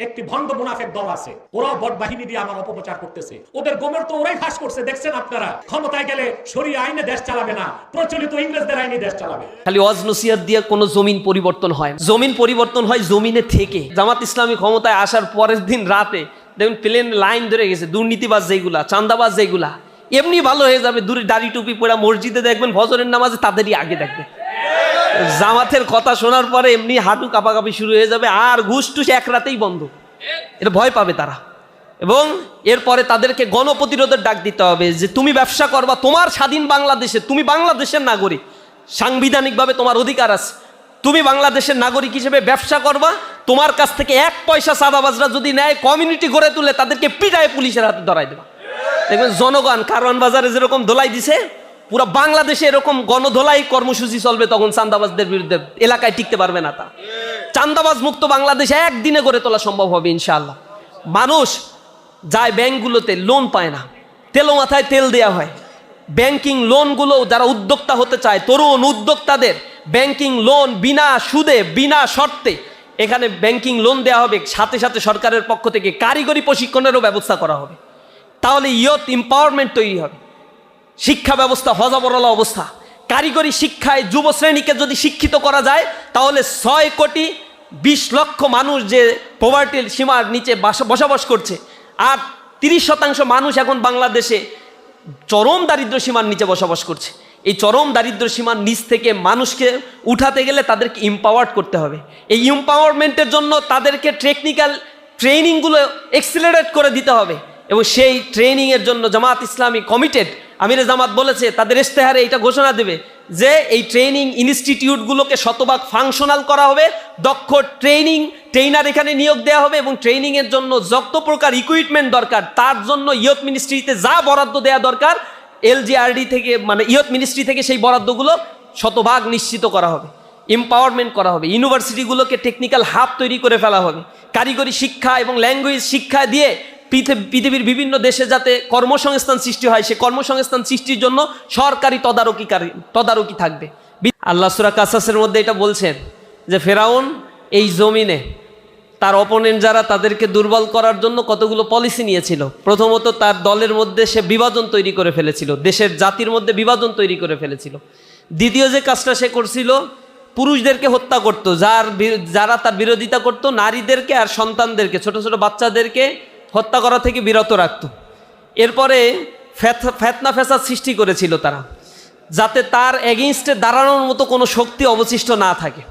একটি ভণ্ড মুনাফিক দল আছে, ওরাও বট বাহিনী দিয়ে আমার অপপ্রচার করতেছে। ওদের গোমর তো ওরাই ফাঁস করছে, দেখছেন আপনারা। ক্ষমতায় গেলে শরিয়া আইনে দেশ চালাবে না, প্রচলিত ইংরেজদের আইনে দেশ চালাবে। খালি ওয়াজ নসিহত দিয়ে কোনো জমিন পরিবর্তন হয় না। জমিন পরিবর্তন হয় জমিনে থেকে। জামাত ইসলামী ক্ষমতায় আসার পরের দিন রাতে দেখুন প্লেন লাইন ধরে গেছে, দুর্নীতিবাজ যেগুলা, চাঁদাবাজ যেগুলা, এমনি ভালো হয়ে যাবে। দূরে দাড়ি টুপি পড়া মসজিদে দেখবেন ফজরের নামাজে তাদেরই আগে দেখবেন। জামাতের কথা শোনার পরে এমনি হাঁটু কাঁপাকাঁপি শুরু হয়ে যাবে, আর ঘুষ টুস এক রাতেই বন্ধ। এটা ভয় পাবে তারা। এবং এরপরে তাদেরকে গণপ্রতিরোধের ডাক দিতে হবে যে তুমি ব্যবসা করবা তোমার স্বাধীন বাংলাদেশে, তুমি বাংলাদেশের নাগরিক, সাংবিধানিকভাবে তোমার অধিকার আছে, তুমি বাংলাদেশের নাগরিক হিসেবে ব্যবসা করবা। তোমার কাছ থেকে 1 পয়সা চাঁদাবাজরা যদি নেয়, কমিউনিটি গড়ে তুলে তাদেরকে পিটায় পুলিশের হাতে ধরাই দেবা। দেখবেন জনগণ কারওয়ান বাজারে যেরকম ধোলাই দিছে, পুরো বাংলাদেশে এরকম গণধোলাই কর্মসূচি চলবে। তখন চাঁদাবাজদের বিরুদ্ধে এলাকায় টিকতে পারবে না। তা চাঁদাবাজ মুক্ত বাংলাদেশে একদিনে গড়ে তোলা সম্ভব হবে ইনশাআল্লাহ। মানুষ যায় ব্যাংকগুলোতে, লোন পায় না, তেলো মাথায় তেল দেওয়া হয়। ব্যাংকিং লোনগুলো যারা উদ্যোক্তা হতে চায়, তরুণ উদ্যোক্তাদের ব্যাংকিং লোন বিনা সুদে বিনা শর্তে এখানে ব্যাংকিং লোন দেওয়া হবে। সাথে সাথে সরকারের পক্ষ থেকে কারিগরি প্রশিক্ষণেরও ব্যবস্থা করা হবে। তাহলে ইয়ত এম্পাওয়ারমেন্ট তৈরি হবে। শিক্ষা ব্যবস্থা হজাবরলা অবস্থা। কারিগরি শিক্ষায় যুব শ্রেণীকে যদি শিক্ষিত করা যায়, তাহলে 6,20,00,000 মানুষ যে পভার্টির সীমার নিচে বসবাস করছে, আর 30% মানুষ এখন বাংলাদেশে চরম দারিদ্র সীমার নিচে বসবাস করছে। এই চরম দারিদ্র সীমার নিচ থেকে মানুষকে উঠাতে গেলে তাদেরকে এম্পাওয়ার্ড করতে হবে। এই এম্পাওয়ারমেন্টের জন্য তাদেরকে টেকনিক্যাল ট্রেনিংগুলো এক্সিলারেট করে দিতে হবে। এবং সেই ট্রেনিংয়ের জন্য জামাত ইসলামী কমিটেড। আমিরে জামাত বলেছে তাদের ইশতেহারে এটা ঘোষণা দেবে যে এই ট্রেনিং ইনস্টিটিউটগুলোকে শতভাগ ফাংশনাল করা হবে, দক্ষ ট্রেনার এখানে নিয়োগ দেওয়া হবে, এবং ট্রেনিংয়ের জন্য যত প্রকার ইকুইপমেন্ট দরকার তার জন্য ইয়ত মিনিস্ট্রিতে যা বরাদ্দ দেওয়া দরকার, এলজিআরডি থেকে মানে ইয়ত মিনিস্ট্রি থেকে সেই বরাদ্দগুলো শতভাগ নিশ্চিত করা হবে, এম্পাওয়ারমেন্ট করা হবে। ইউনিভার্সিটিগুলোকে টেকনিক্যাল হাব তৈরি করে ফেলা হবে। কারিগরি শিক্ষা এবং ল্যাঙ্গুয়েজ শিক্ষা দিয়ে পৃথিবীর বিভিন্ন দেশে যাতে কর্মসংস্থান সৃষ্টি হয়, সে কর্মসংস্থান সৃষ্টির জন্য সরকারি তদারকি থাকবে। আল্লাহ সূরা কাসাসের মধ্যে এটা বলছেন যে ফেরাউন এই জমিনে তার অপোনেন্ট যারা তাদেরকে দুর্বল করার জন্য কতগুলো পলিসি নিয়েছিল। প্রথমত তার দলের মধ্যে সে বিভাজন তৈরি করে ফেলেছিল, দেশের জাতির মধ্যে বিভাজন তৈরি করে ফেলেছিল। দ্বিতীয় যে কাজটা সে করছিল, পুরুষদেরকে হত্যা করত, যারা তার বিরোধিতা করত, নারীদেরকে আর সন্তানদেরকে, ছোট ছোট বাচ্চাদেরকে হত্যা করা থেকে বিরত রাখত। এরপরে ফেতনা ফেসাদ সৃষ্টি করেছিল তারা, যাতে তার এগেইনস্টে দাঁড়ানোর মতো কোনো শক্তি অবশিষ্ট না থাকে।